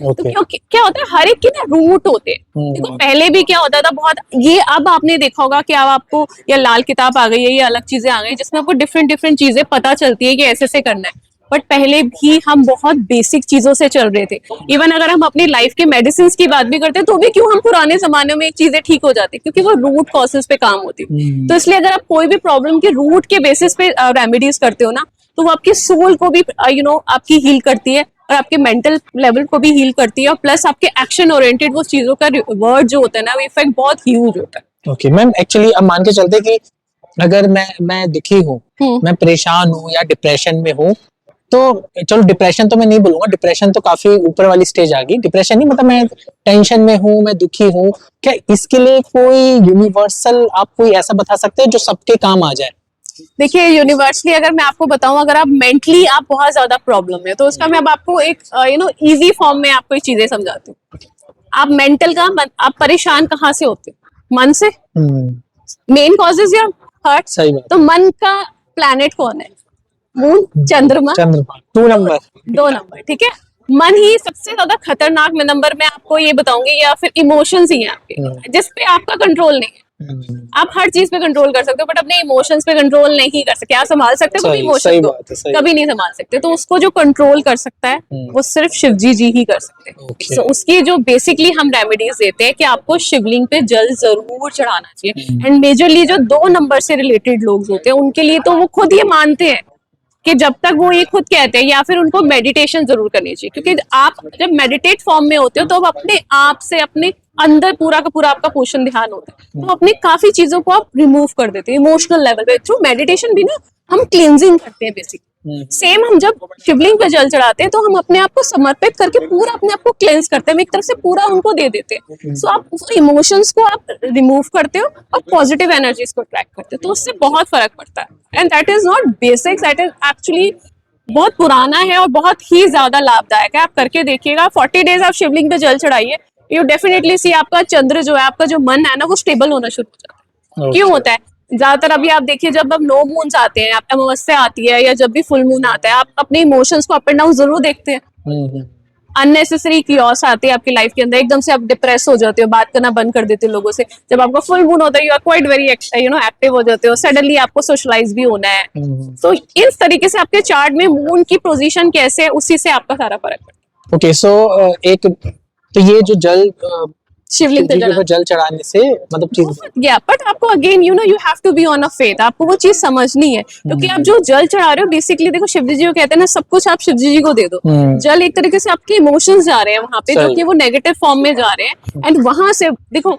तो क्या होता है, हर एक के ना रूट होते हैं। देखो पहले भी क्या होता था, बहुत ये अब आपने देखा होगा कि अब आपको या लाल किताब आ गई है या अलग चीजें आ गई जिसमें आपको डिफरेंट चीजें पता चलती है कि ऐसे करना है। बट पहले भी हम बहुत बेसिक चीजों से चल रहे थे। इवन अगर हम अपनी लाइफ के मेडिसिन की बात भी करते हैं तो भी क्यों हम पुराने जमाने में एक चीजें ठीक हो जाती, क्योंकि वो रूट कॉजेस पे काम होती। तो इसलिए अगर आप कोई भी प्रॉब्लम के रूट के बेसिस पे रेमेडीज करते हो ना, तो वो आपकी सोल को भी आपकी हील करती है और आपके मेंटल लेवल को भी हील करती है, और प्लस आपके एक्शन ओरिएंटेड वो चीजों का वर्ड जो होता है ना, वो इफेक्ट बहुत ह्यूज होता है। ओके मैम, एक्चुअली अब मान के चलते कि अगर मैं दुखी हूँ, मैं परेशान हूँ या डिप्रेशन में हूँ, तो चलो डिप्रेशन तो मैं नहीं बोलूंगा, डिप्रेशन तो काफी ऊपर वाली स्टेज आ गई। डिप्रेशन नहीं, मतलब मैं टेंशन में हूँ, मैं दुखी हूँ, क्या इसके लिए कोई यूनिवर्सल आप कोई ऐसा बता सकते हैं जो सबके काम आ जाए? देखिए यूनिवर्सली अगर मैं आपको बताऊं, अगर आप मेंटली आप बहुत ज्यादा प्रॉब्लम है तो उसका मैं अब आपको एक इजी फॉर्म में आपको एक चीजें समझाती हूँ। आप मेंटल का आप परेशान कहाँ से होते हो? मन से। Main cause is your hurt. सही बात। तो मन का प्लैनेट कौन है? मून, चंद्रमा। 2 नंबर, ठीक है। मन ही सबसे ज्यादा खतरनाक नंबर मैं आपको ये बताऊंगी, या फिर इमोशंस ही हैं आपके, जिस पे आपका कंट्रोल नहीं है। आप हर चीज पे कंट्रोल कर सकते हो बट अपने इमोशंस पे कंट्रोल नहीं कर सकते। आप संभाल सकते हो अपने इमोशन को, कभी नहीं संभाल सकते। तो उसको जो कंट्रोल कर सकता है वो सिर्फ शिवजी जी ही कर सकते हैं। तो उसकी जो बेसिकली हम रेमेडीज देते हैं कि आपको शिवलिंग पे जल जरूर चढ़ाना चाहिए। एंड मेजरली जो 2 नंबर से रिलेटेड लोग होते हैं उनके लिए तो वो खुद ये मानते हैं कि जब तक वो ये खुद कहते हैं, या फिर उनको मेडिटेशन जरूर करनी चाहिए, क्योंकि आप जब मेडिटेट फॉर्म में होते हो तो आप अपने आप से अपने अंदर पूरा का पूरा आपका पोषण ध्यान होता है, तो अपने काफी चीजों को आप रिमूव कर देते हैं इमोशनल लेवल पे। थ्रू मेडिटेशन भी ना हम क्लींजिंग करते हैं बेसिकली। सेम हम जब शिवलिंग पे जल चढ़ाते हैं तो हम अपने आप को समर्पित करके पूरा अपने आप को क्लेंस करते हैं, हम एक तरफ से पूरा उनको दे देते हैं। सो आप इमोशंस को आप रिमूव करते हो और पॉजिटिव एनर्जीज को ट्रैक करते हो, तो उससे बहुत फर्क पड़ता है। And that is not basics, that is actually बहुत पुराना है और बहुत ही ज्यादा लाभदायक है। आप करके देखिएगा, 40 डेज आप शिवलिंग पे जल चढ़ाइए, यू डेफिनेटली सी आपका चंद्र जो है, आपका जो मन है ना, वो स्टेबल होना शुरू हो जाता है। क्यों होता है? ज्यादातर अभी आप देखिए जब अब नो मून्स आते हैं, अमावस्या आती है या जब भी फुल मून आता है, आप अपने इमोशंस को अप एंड डाउन जरूर देखते हैं। अननेसेसरी क्यूरियोस आती है आपकी लाइफ के अंदर, एकदम से आप डिप्रेस हो जाते हो, बात करना बंद कर देते हो लोगों से। जब आपका फुल मून होता है you are quite very active हो जाते हो, सडनली आपको सोशलाइज भी होना है। तो इस तरीके से आपके चार्ट में मून की पोजीशन कैसे है उसी से आपका सारा फर्क पड़ता है। ओके, सो एक तो ये जो जल शिवलिंग पे जल चढ़ाने से मतलब चीज या बट आपको again you have to be on a faith, आपको वो चीज समझनी है। क्योंकि आप जो जल चढ़ा रहे हो बेसिकली, देखो शिवजी जी को कहते हैं ना, सब कुछ आप शिवजी जी को दे दो। जल एक तरीके से आपके इमोशंस जा रहे हैं वहां पे, जो कि वो नेगेटिव फॉर्म में जा रहे हैं। एंड वहां से देखो,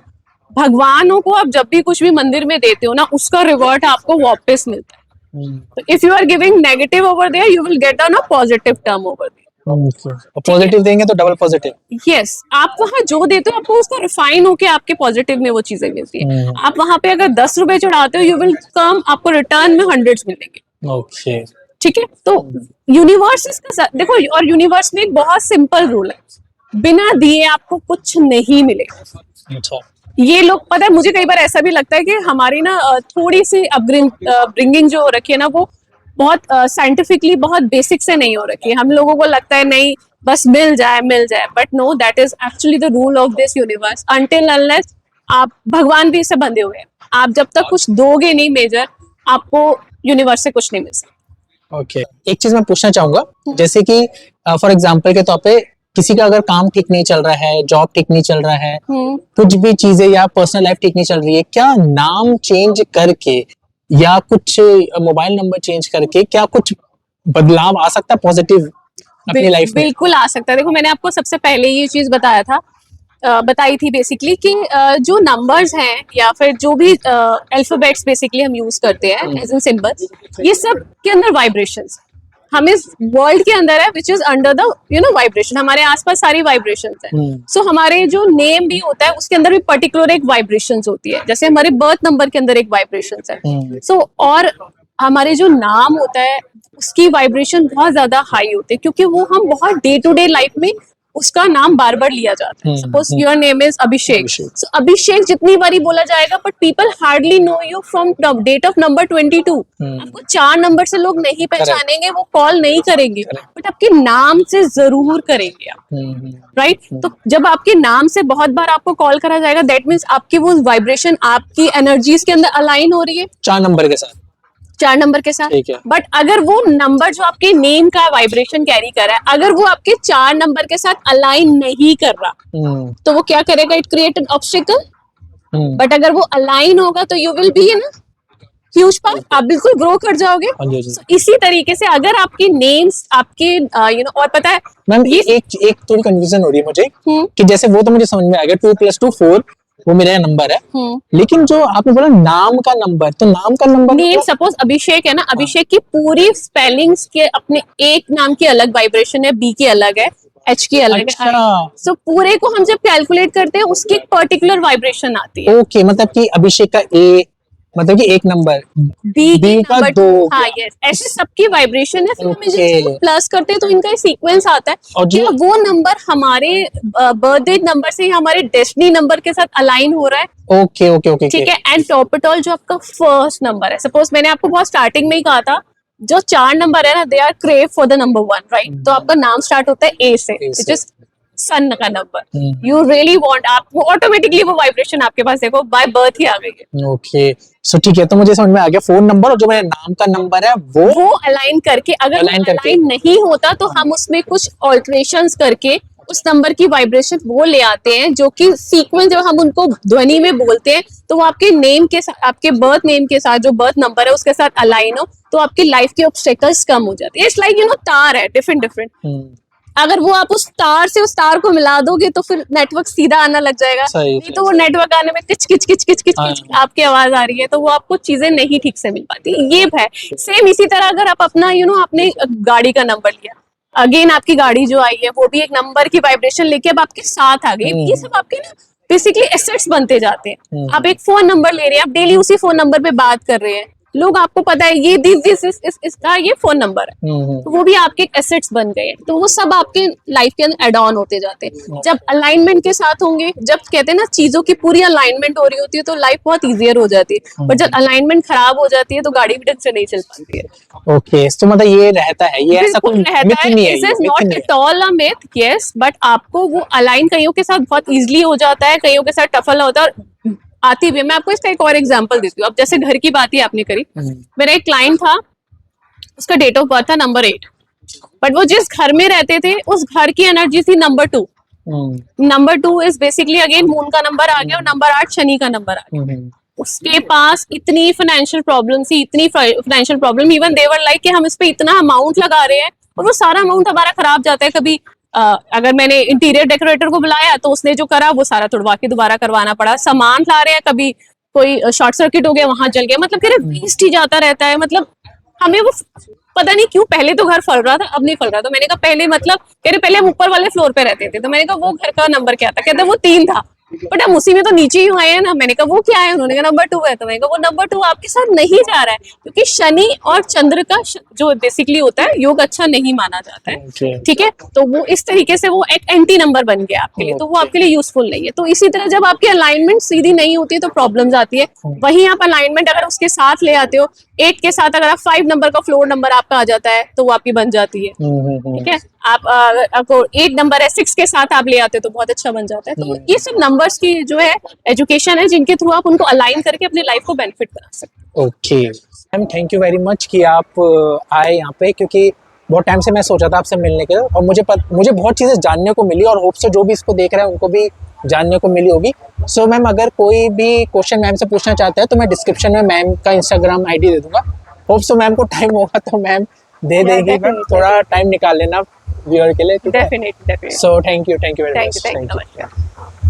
भगवानों को आप जब भी कुछ भी मंदिर में देते हो ना, उसका रिवर्ट आपको वापस मिलता है। तो if you are giving negative over there, you will get on a positive term over there. Positive देंगे तो डबल पॉजिटिव। यस, आप वहाँ जो देते हो आपको उसका रिफाइन होके आपके पॉजिटिव में वो चीजें मिलती है। आप वहाँ पे अगर 10 रुपए चढ़ाते हो, यू विल कम, आपको रिटर्न में 100 मिलेंगे। ओके, ठीक है। तो यूनिवर्स इसका देखो, और यूनिवर्स में एक बहुत सिंपल रूल है, बिना दिए आपको कुछ नहीं मिलेगा। अच्छा, ये लोग, पता है मुझे कई बार ऐसा भी लगता है कि हमारी ना थोड़ी सी अपब्रिंगिंग जो हो रखी है ना, वो बहुत साइंटिफिकली बहुत बेसिक से नहीं हो रखी है। हम लोगों को लगता है नहीं बस मिल जाए, but no, that is actually the rule of this universe. Until unless आप, भगवान भी इससे बंधे हुए हैं, आप जब तक कुछ दोगे नहीं मेजर, आपको यूनिवर्स से कुछ नहीं मिल सकता। ओके, एक चीज मैं पूछना चाहूंगा, जैसे कि फॉर एग्जांपल के तौर पे किसी का अगर काम ठीक नहीं चल रहा है, जॉब ठीक नहीं चल रहा है, कुछ भी चीजें या पर्सनल लाइफ ठीक नहीं चल रही है, क्या नाम चेंज करके या कुछ मोबाइल नंबर चेंज करके क्या कुछ बदलाव आ सकता है पॉजिटिव अपनी लाइफ में? बिल्कुल आ सकता है। देखो, मैंने आपको सबसे पहले ये चीज बताई थी बेसिकली कि जो नंबर्स हैं या फिर जो भी अल्फाबेट्स बेसिकली हम यूज करते हैं एज इन सिंबल्स, ये सब के अंदर वाइब्रेशंस हम इस वर्ल्ड के अंदर है, which is under the vibration. हमारे आसपास सारी वाइब्रेशंस है। सो हमारे जो नेम भी होता है उसके अंदर भी पर्टिकुलर एक वाइब्रेशंस होती है, जैसे हमारे बर्थ नंबर के अंदर एक वाइब्रेशंस है। सो और हमारे जो नाम होता है उसकी वाइब्रेशन बहुत ज्यादा हाई होती है, क्योंकि वो हम बहुत डे टू डे लाइफ में उसका नाम बार बार लिया जाता है। Suppose your name is Abhishek, so Abhishek जितनी बारी बोला जाएगा, but people hardly know you from date of number 22। आपको 4 नंबर से लोग नहीं पहचानेंगे, वो कॉल नहीं करेंगे, बट आपके नाम से जरूर करेंगे आप, राइट? तो जब आपके नाम से बहुत बार आपको कॉल करा जाएगा, दैट मीन्स आपकी वो वाइब्रेशन आपकी एनर्जीज के अंदर अलाइन हो रही है 4 नंबर के साथ, 4 नंबर के साथ। बट अगर वो नंबर जो आपके नेम का वाइब्रेशन कैरी कर रहा है, अगर वो आपके 4 नंबर के साथ अलाइन नहीं कर रहा, तो वो क्या करेगा? It create an obstacle. But अगर वो अलाइन होगा तो you will be in huge path, आप बिल्कुल ग्रो कर जाओगे। So, इसी तरीके से अगर आपके नेम्स आपके और पता है मैम, एक थोड़ी कंफ्यूजन हो रही है मुझे कि जैसे वो तो मुझे समझ में आ गया 2 + 2 4 वो मेरा नंबर है, लेकिन जो आपने बोला नाम का नंबर, तो नाम का नंबर नेम सपोज अभिषेक है ना, अभिषेक की पूरी स्पेलिंग्स के अपने एक नाम की अलग वाइब्रेशन है, बी की अलग है, एच की अलग है। सो पूरे को हम जब कैलकुलेट करते हैं उसकी एक पर्टिकुलर वाइब्रेशन आती है। ओके, मतलब कि अभिषेक का ए मतलब कि 1 नंबर, बी का 2। हाँ, यस, ऐसे सबकी वाइब्रेशन है। फिर हम जब प्लस करते हैं तो इनका सीक्वेंस आता है, और क्या वो नंबर हमारे बर्थडे नंबर से हमारे डेस्टिनी नंबर के साथ अलाइन हो रहा है। ओके, ठीक है। एंड टॉप इट ऑल जो आपका फर्स्ट नंबर है, सपोज मैंने आपको बहुत स्टार्टिंग में ही कहा था जो 4 नंबर है ना, they are crave for the number 1, right? तो आपका नाम स्टार्ट होता है ए से, विच इज सन का नंबर। यू रियली वांट, आपको ऑटोमेटिकली वो वाइब्रेशन आपके पास देखो बाय बर्थ ही आ गई है। ओके, सो ठीक है, तो मुझे समझ में आ गया फोन नंबर और जो मेरे नाम का नंबर है वो अलाइन करके, अगर align अलाइन नहीं होता तो हम उसमें कुछ ऑल्टरेशंस करके उस नंबर की वाइब्रेशन वो ले आते हैं, जो कि सीक्वेंस जब हम उनको ध्वनि में बोलते हैं तो वो आपके नेम के साथ, आपके बर्थ नेम के साथ, जो बर्थ नंबर है उसके साथ अलाइन हो, तो आपकी लाइफ के ऑब्स्टेकल्स कम हो जाते हैं। इट्स लाइक तार है डिफरेंट डिफरेंट, अगर वो आप उस तार से उस तार को मिला दोगे तो फिर नेटवर्क सीधा आना लग जाएगा। नहीं तो वो नेटवर्क आने में किच किच किच किच किच किच आपकी आवाज आ रही है, तो वो आपको चीजें नहीं ठीक से मिल पाती। ये है सेम इसी तरह अगर आप अपना आपने गाड़ी का नंबर लिया, अगेन आपकी गाड़ी जो आई है वो भी एक नंबर की वाइब्रेशन लेके अब आपके साथ आ गई। ये सब आपके ना बेसिकली एसेट्स बनते जाते हैं। आप एक फोन नंबर ले रहे हैं, आप डेली उसी फोन नंबर पे बात कर रहे हैं, लोग आपको पता है ये दिस इसका ये फोन नंबर है, तो वो भी आपके एसेट्स बन गए हैं। तो वो सब आपके लाइफ के अंदर एड ऑन होते जाते हैं जब अलाइनमेंट के साथ होंगे। जब कहते हैं ना चीजों की पूरी अलाइनमेंट हो रही होती है तो लाइफ बहुत इजियर हो जाती है, पर जब अलाइनमेंट खराब हो जाती है तो गाड़ी भी ढंग से नहीं चल पाती है। ओके, तो मतलब ये रहता है, ये ऐसा कोई मिथ नहीं है, this is not at all a myth, yes, but आपको वो अलाइन कईयों के साथ बहुत इजीली हो जाता है, कईयों के साथ टफल होता है और आती भी है। मैं आपको इसका एक और एग्जांपल देती हूँ। अब जैसे घर की बात ही आपने करी, मेरा एक क्लाइंट था, उसका डेट ऑफ बर्थ था नंबर 8, बट वो जिस घर में रहते थे उस घर की एनर्जी थी number 2। Number 2 is basically again moon का नंबर आ गया और नंबर 8 शनि का नंबर आ गया। उसके पास इतनी फाइनेंशियल प्रॉब्लम थी, इतनी फाइनेंशियल प्रॉब्लम, इवन देवर लाइक कि हम इस पे इतना अमाउंट लगा रहे हैं और वो सारा अमाउंट हमारा खराब जाता है। कभी अगर मैंने इंटीरियर डेकोरेटर को बुलाया तो उसने जो करा वो सारा तुड़वा के दोबारा करवाना पड़ा। सामान ला रहे हैं, कभी कोई शॉर्ट सर्किट हो गया, वहां जल गया, मतलब कह रहे वेस्ट ही जाता रहता है। मतलब हमें वो पता नहीं क्यों, पहले तो घर फल रहा था अब नहीं फल रहा। तो मैंने कहा पहले, मतलब कह रहे पहले हम ऊपर वाले फ्लोर पे रहते थे, तो मैंने कहा वो घर का नंबर क्या था? कहते वो 3 था, बट हम उसी में तो नीचे ही आए हैं ना। मैंने कहा वो क्या है? उन्होंने कहा नंबर 2 है। तो मैंने कहा वो नंबर 2 आपके साथ नहीं जा रहा है, क्योंकि शनि और चंद्र का जो बेसिकली होता है योग अच्छा नहीं माना जाता है, ठीक है? तो वो इस तरीके से वो एक एंटी नंबर बन गया आपके लिए, तो वो आपके लिए यूजफुल नहीं है। तो इसी तरह जब आपकी अलाइनमेंट सीधी नहीं होती है तो प्रॉब्लम्स आती है। वहीं आप अलाइनमेंट अगर उसके साथ ले आते हो, 8 के साथ अगर आप 5 नंबर का फ्लोर नंबर आपका आ जाता है तो वो आपकी बन जाती है, ठीक है? आप आपको 8 नंबर है 6 के साथ आप ले आते हो तो बहुत अच्छा बन जाता है। तो ये सब नंबर्स की जो है एजुकेशन है, जिनके थ्रू आप उनको अलाइन करके अपनी लाइफ को बेनिफिट बना सकते हैं। Okay ma'am, thank you very much कि आप आए यहाँ पे, क्योंकि बहुत टाइम से मैं सोचा था आपसे मिलने के लिए और मुझे बहुत चीज़ें जानने को मिली और होप से जो भी इसको देख रहे हैं उनको भी जानने को मिली होगी। सो मैम, अगर कोई भी क्वेश्चन मैम से पूछना चाहता है तो मैं डिस्क्रिप्शन में मैम का इंस्टाग्राम आईडी दे दूंगा। होप सो मैम को टाइम होगा तो मैम दे देगी। मैम थोड़ा टाइम निकाल लेना व्यूअर के लिए, ठीक है? Definitely. So thank you very much. Thank you.